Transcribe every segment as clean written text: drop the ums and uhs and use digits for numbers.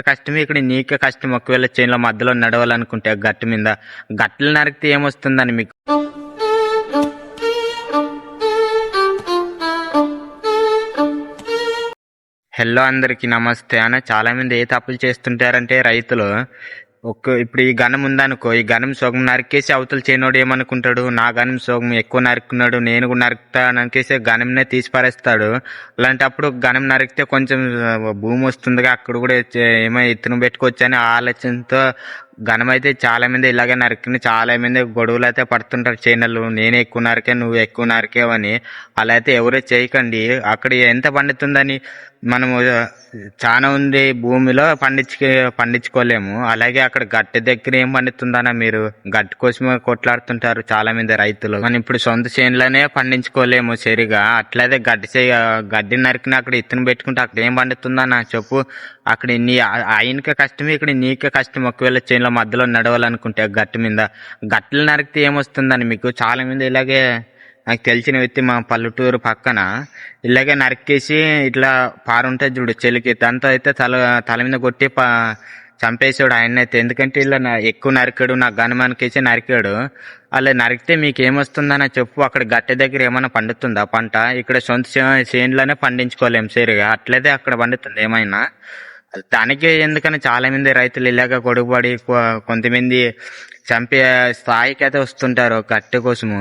కష్టమే ఇక్కడ నీకే కష్టం. ఒకవేళ చేనుల మధ్యలో నడవాలనుకుంటే గట్టు మీద గట్లు నరికితే ఏమొస్తుందని మీకు. హలో అందరికి నమస్తే అన్న. చాలా మంది ఏ తప్పులు చేస్తుంటారంటే రైతులు ఇప్పుడు ఈ గనం ఉందనుకో, ఈ గనం సగం నరికేసి అవతల చేనోడు ఏమనుకుంటాడు, నా గనం సగం ఎక్కువ నరుకున్నాడు నేను కూడా నరుకుతా నరికేసి గనంనే తీసి పారేస్తాడు. అలాంటప్పుడు గనం నరికితే కొంచెం భూమి వస్తుందిగా, అక్కడ కూడా ఏమో ఎత్తున పెట్టుకోవచ్చు అని ఆలోచనతో గనం అయితే చాలా మంది ఇలాగే నరికిన చాలా మంది గొడవలు అయితే పడుతుంటారు చేనలు. నేను ఎక్కువ నరికే నువ్వు ఎక్కువ నరికేవని. అలా అయితే ఎవరూ చేయకండి. అక్కడ ఎంత పండుతుందని మనము చాలా ఉంది భూమిలో పండించుకోలేము. అలాగే అక్కడ గట్టి దగ్గర ఏం పండుతుందన్న, మీరు గట్టి కోసమే కొట్లాడుతుంటారు చాలా మంది రైతులు. మనం ఇప్పుడు సొంత చేనులోనే పండించుకోలేము సరిగా, అట్లయితే గడ్డి నరికిన అక్కడ ఇత్తనం పెట్టుకుంటే అక్కడ ఏం పండుతుందన్న చెప్పు. అక్కడ ఆయనకే కష్టమే, ఇక్కడ నీకే కష్టం. ఒకవేళ చేనుల మధ్యలో నడవాలనుకుంటే గట్టి మీద గట్లు నరికితే ఏమొస్తుందని మీకు. చాలా మంది ఇలాగే నాకు తెలిసిన వ్యక్తి మా పల్లెటూరు పక్కన ఇలాగే నరికేసి ఇట్లా పారుంటుంది చూడు చెలికి, దాంతో అయితే తల మీద కొట్టి చంపేసాడు ఆయన అయితే. ఎందుకంటే ఇలా ఎక్కువ నరికాడు, నా గనుమానికేసి నరికాడు. అలా నరికితే మీకు ఏమొస్తుందని చెప్పు. అక్కడ గట్టె దగ్గర ఏమైనా పండుతుందా పంట? ఇక్కడ సొంత చేనులోనే పండించుకోలేము సరిగా, అట్లయితే అక్కడ పండుతుంది ఏమైనా. దానికి ఎందుకని చాలా మంది రైతులు ఇలాగ గొడవపడి కొంతమంది చంపే స్థాయికి అయితే వస్తుంటారు గట్టె కోసము.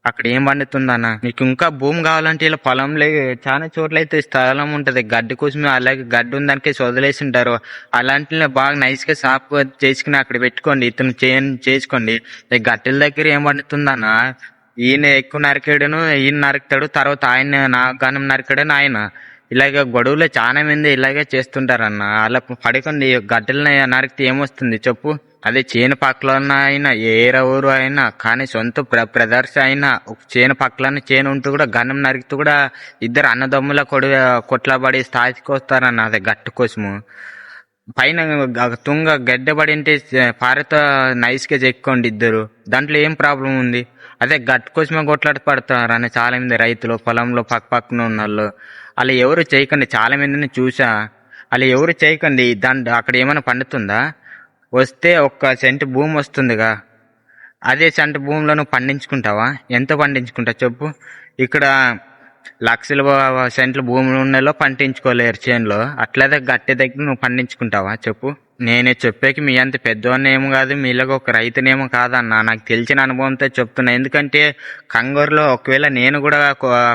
అక్కడ ఏం పండుతుందన్న? మీకు ఇంకా భూమి కావాలంటే ఇలా పొలంలో చాలా చోట్ల అయితే స్థలం ఉంటది గడ్డి కోసమే. అలాగే గడ్డి ఉందానికే వదిలేసి ఉంటారు. అలాంటి బాగా నైస్ గా సాఫ్ చేసుకుని అక్కడ పెట్టుకోండి, ఇతను చేసుకోండి. గట్టెల దగ్గర ఏం పండుతుందన్న? ఈయన ఎక్కువ నరికాడును ఈయన నరుకుతాడు, తర్వాత ఆయన నా గనం నరికాడని ఆయన. ఇలాగ గొడవలు చాలా మంది ఇలాగే చేస్తుంటారన్న. అలా పడుకోండి. గడ్డలని నరికితే ఏమొస్తుంది చెప్పు. అదే చేను పక్కలో అయినా ఊరు అయినా కానీ సొంత బ్రదర్స్ అయినా చేను పక్కన చేను ఉంటూ కూడా గన్నం నరికితూ కూడా ఇద్దరు అన్నదమ్ముల కొట్లాబడి స్థాయికి వస్తారన్న. అదే గట్టు కోసము పైన తుంగ గడ్డబడింటే పారతో నైస్ గా చెక్కోండి ఇద్దరు, దాంట్లో ఏం ప్రాబ్లం ఉంది. అదే గట్టు కోసమే కొట్లాడి పడతారు అని చాలా మంది రైతులు పొలంలో పక్కన ఉన్న వాళ్ళు. అలా ఎవరు చేయకండి. చాలా మందిని చూసా, అలా ఎవరు చేయకండి. అక్కడ ఏమైనా పండుతుందా? వస్తే 1 సెంటు భూమి వస్తుందిగా, అదే సెంటు భూమిలో నువ్వు పండించుకుంటావా? ఎంత పండించుకుంటావు చెప్పు. ఇక్కడ లక్షల సెంట్ల భూములు ఉన్నలో పండించుకోలేరు చేనులో, అట్లయితే గట్టె దగ్గర నువ్వు పండించుకుంటావా చెప్పు. నేనే చెప్పాక మీ అంత పెద్దవాడిని ఏమో కాదు, మీలాగా ఒక రైతునేమో కాదన్న. నాకు తెలిసిన అనుభవంతో చెప్తున్నా. ఎందుకంటే కంగారులో ఒకవేళ నేను కూడా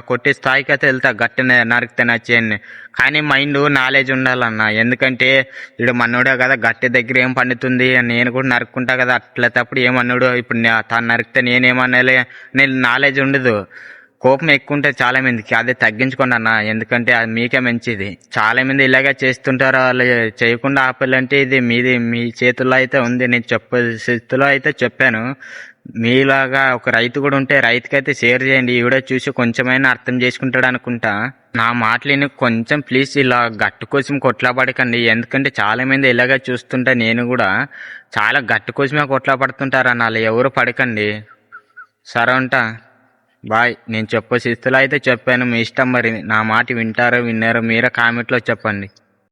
కొట్టే స్థాయికి అయితే వెళ్తా గట్టి నరికితే నా చేన్ని. కానీ మైండ్ నాలెడ్జ్ ఉండాలన్న. ఎందుకంటే ఇప్పుడు మనోడే కదా గట్టి దగ్గర ఏం పండుతుంది, నేను కూడా నరుక్కుంటా కదా, అట్లా తప్పుడు ఏమన్నాడు ఇప్పుడు తను నరికితే నేనేమనాలి, నేను నాలెడ్జ్ ఉండదు. కోపం ఎక్కువ ఉంటుంది చాలా మందికి, అదే తగ్గించుకోండి అన్న. ఎందుకంటే అది మీకే మంచిది. చాలా మంది ఇలాగే చేస్తుంటారు. వాళ్ళు చేయకుండా ఆపాలంటే ఇది మీ చేతుల్లో అయితే ఉంది. నేను చెప్పే స్థితిలో అయితే చెప్పాను. మీలాగా ఒక రైతు కూడా ఉంటే రైతుకైతే షేర్ చేయండి. ఈ వీడియో చూసి కొంచెమైనా అర్థం చేసుకుంటాడు అనుకుంటా. నా మాటలు కొంచెం ప్లీజ్ ఇలా గట్టు కోసం కొట్లాపడకండి. ఎందుకంటే చాలా మంది ఇలాగే చూస్తుంటా, నేను కూడా చాలా గట్టు కోసమే కొట్లాపడుతుంటారు అన్న. అలా ఎవరు పడకండి. సరే ఉంటా, బాయ్. నేను చెప్పే స్థితిలో అయితే చెప్పాను, మీ ఇష్టం మరి. నా మాట వింటారో విన్నారో మీరే కామెంట్లో చెప్పండి.